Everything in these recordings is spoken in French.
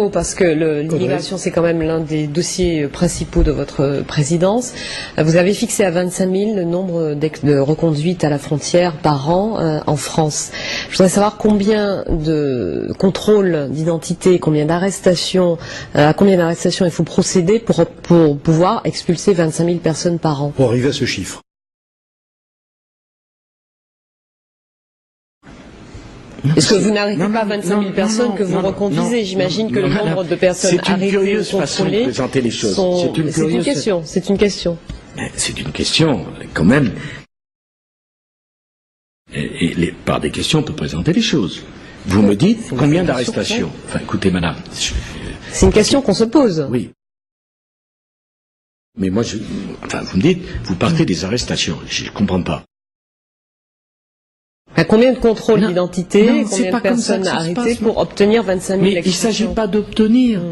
mot, parce que l'immigration, c'est quand même l'un des dossiers principaux de votre présidence. Vous avez fixé à 25 000 le nombre de reconduites à la frontière par an en France. Je voudrais savoir combien de contrôles d'identité, à combien d'arrestations il faut procéder pour pouvoir expulser 25 000 personnes par an. Pour arriver à ce chiffre. Est-ce que vous n'arrêtez pas 25 000 personnes que vous reconduisez? J'imagine que le nombre de personnes arrêtées ou contrôlées présenter les choses. C'est une question. C'est une question, quand même. Et par des questions, on peut présenter les choses. Vous me dites combien d'arrestations? Enfin, écoutez, madame. C'est une question qu'on se pose. Oui. Mais moi, vous me dites, vous partez des arrestations. Je ne comprends pas. À combien de contrôles d'identité, combien de personnes arrêtées pour obtenir 25 000 expulsions? Mais il ne s'agit pas d'obtenir,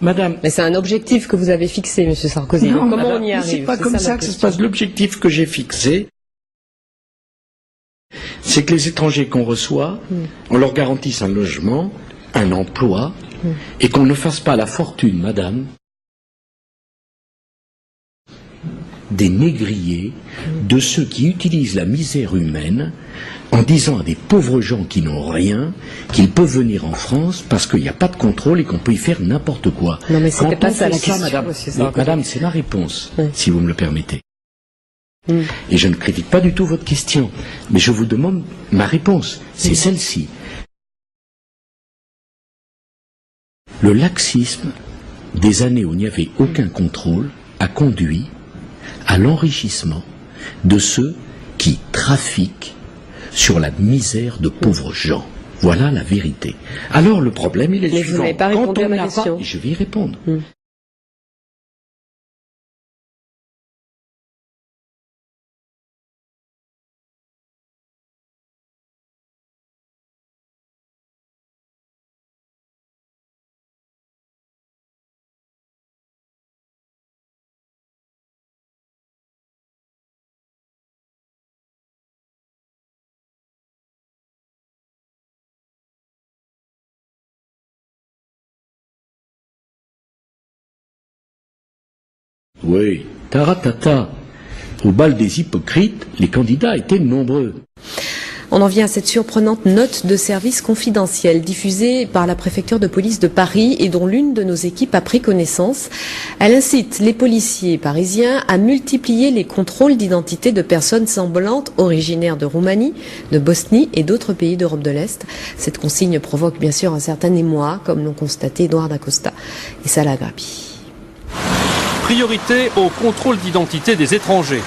madame. Mais c'est un objectif que vous avez fixé, monsieur Sarkozy. Non, comment madame, on y arrive? C'est pas comme ça que ça se passe. L'objectif que j'ai fixé, c'est que les étrangers qu'on reçoit, on leur garantisse un logement, un emploi, et qu'on ne fasse pas la fortune, madame, des négriers, de ceux qui utilisent la misère humaine en disant à des pauvres gens qui n'ont rien qu'ils peuvent venir en France parce qu'il n'y a pas de contrôle et qu'on peut y faire n'importe quoi. Non, mais c'était pas ça la question, madame, c'est ma réponse, si vous me le permettez. Mm. Et je ne critique pas du tout votre question, mais je vous demande ma réponse. C'est celle-ci. Le laxisme des années où il n'y avait aucun contrôle a conduit à l'enrichissement de ceux qui trafiquent sur la misère de pauvres gens. Voilà la vérité. Alors le problème, il est le suivant. Vous n'avez pas répondu à ma question. Je vais y répondre. Oui, taratata. Au bal des hypocrites, les candidats étaient nombreux. On en vient à cette surprenante note de service confidentielle diffusée par la préfecture de police de Paris et dont l'une de nos équipes a pris connaissance. Elle incite les policiers parisiens à multiplier les contrôles d'identité de personnes semblantes originaires de Roumanie, de Bosnie et d'autres pays d'Europe de l'Est. Cette consigne provoque bien sûr un certain émoi, comme l'ont constaté Edouard Dacosta et Salah Grabi. Priorité au contrôle d'identité des étrangers.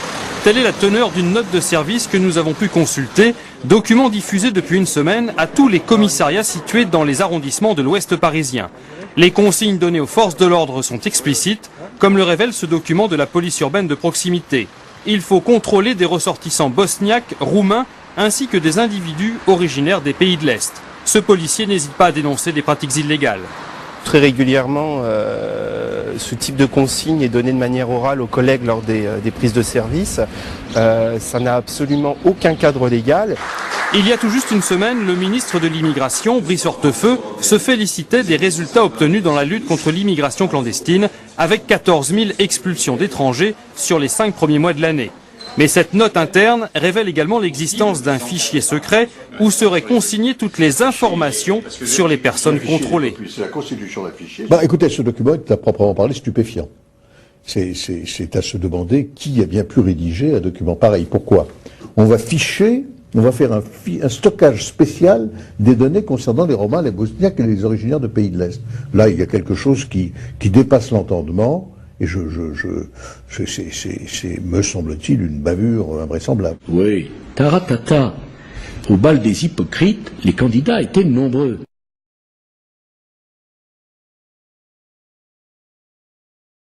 Telle est la teneur d'une note de service que nous avons pu consulter, document diffusé depuis une semaine à tous les commissariats situés dans les arrondissements de l'Ouest parisien. Les consignes données aux forces de l'ordre sont explicites, comme le révèle ce document de la police urbaine de proximité. Il faut contrôler des ressortissants bosniaques, roumains, ainsi que des individus originaires des pays de l'Est. Ce policier n'hésite pas à dénoncer des pratiques illégales. Très régulièrement, ce type de consigne est donné de manière orale aux collègues lors des prises de service. Ça n'a absolument aucun cadre légal. Il y a tout juste une semaine, le ministre de l'Immigration, Brice Hortefeux, se félicitait des résultats obtenus dans la lutte contre l'immigration clandestine, avec 14 000 expulsions d'étrangers sur les 5 premiers mois de l'année. Mais cette note interne révèle également l'existence d'un fichier secret où seraient consignées toutes les informations sur les personnes contrôlées. Écoutez, ce document est à proprement parler stupéfiant. C'est à se demander qui a bien pu rédiger un document pareil. Pourquoi? On va faire un stockage spécial des données concernant les Romains, les Bosniaques et les originaires de pays de l'Est. Là, il y a quelque chose qui dépasse l'entendement. Et c'est, me semble-t-il, une bavure invraisemblable. Oui, taratata. Au bal des hypocrites, les candidats étaient nombreux.